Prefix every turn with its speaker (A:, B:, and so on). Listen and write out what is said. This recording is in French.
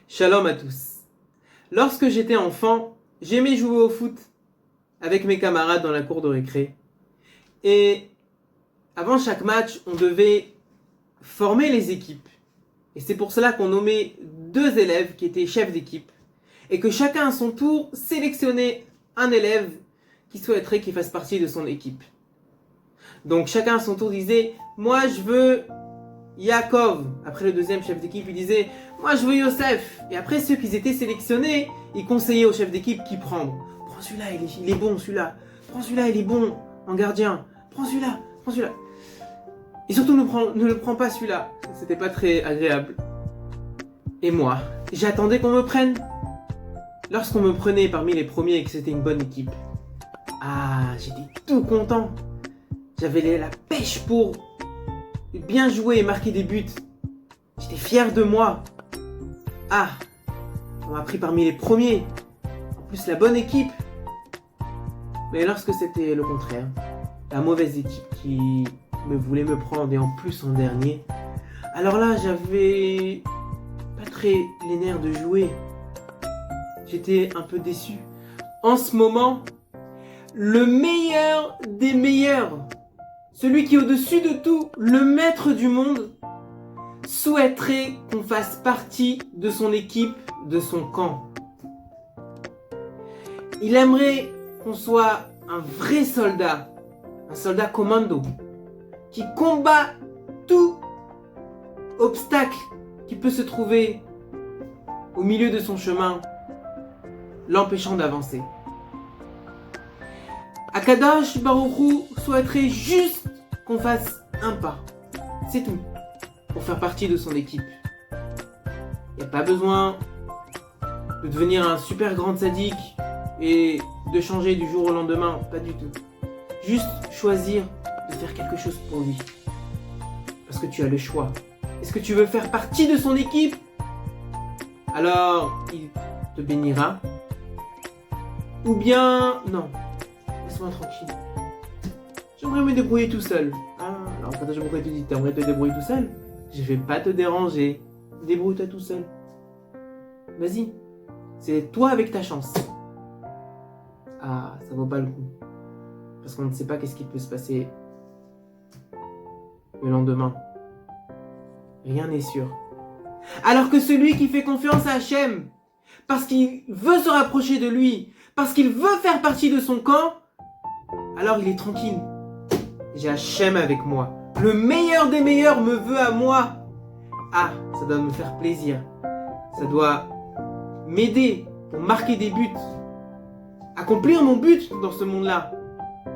A: Shalom à tous. Lorsque j'étais enfant, j'aimais jouer au foot avec mes camarades dans la cour de récré. Et avant chaque match, on devait former les équipes. Et c'est pour cela qu'on nommait 2 élèves qui étaient chefs d'équipe. Et que chacun à son tour sélectionnait un élève qui souhaiterait qu'il fasse partie de son équipe. Donc chacun à son tour disait « Moi je veux Yaakov ». Après le deuxième chef d'équipe, il disait « Moi je veux Yosef ». Et après ceux qui étaient sélectionnés, ils conseillaient au chef d'équipe qui prendre. « Prends celui-là, il est bon celui-là. Prends celui-là, il est bon en gardien. Prends celui-là, prends celui-là. » Et surtout ne le prends pas celui-là. C'était pas très agréable. Et moi, j'attendais qu'on me prenne. Lorsqu'on me prenait parmi les premiers et que c'était une bonne équipe, j'étais tout content. J'avais la pêche pour bien jouer et marquer des buts. J'étais fier de moi. On m'a pris parmi les premiers. En plus, la bonne équipe. Mais lorsque c'était le contraire, la mauvaise équipe qui voulait me prendre et en plus en dernier, alors là, j'avais pas très les nerfs de jouer. J'étais un peu déçu. En ce moment, le meilleur des meilleurs, celui qui est au-dessus de tout, le maître du monde, souhaiterait qu'on fasse partie de son équipe, de son camp. Il aimerait qu'on soit un vrai soldat, un soldat commando, qui combat tout obstacle qui peut se trouver au milieu de son chemin, l'empêchant d'avancer. Akadosh Baruch Hu souhaiterait juste qu'on fasse un pas. C'est tout. Pour faire partie de son équipe. Il n'y a pas besoin de devenir un super grand sadique et de changer du jour au lendemain. Pas du tout. Juste choisir de faire quelque chose pour lui. Parce que tu as le choix. Est-ce que tu veux faire partie de son équipe? Alors, il te bénira. Ou bien, non. Laisse-moi tranquille. J'aimerais me débrouiller tout seul. Alors quand je te dis, t'aimerais te débrouiller tout seul? Je vais pas te déranger. Débrouille-toi tout seul. Vas-y. C'est toi avec ta chance. Ça vaut pas le coup. Parce qu'on ne sait pas qu'est-ce qui peut se passer le lendemain. Rien n'est sûr. Alors que celui qui fait confiance à Hachem, parce qu'il veut se rapprocher de lui, parce qu'il veut faire partie de son camp, alors il est tranquille. J'ai Hachem avec moi. Le meilleur des meilleurs me veut à moi. Ça doit me faire plaisir. Ça doit m'aider pour marquer des buts. Accomplir mon but dans ce monde-là.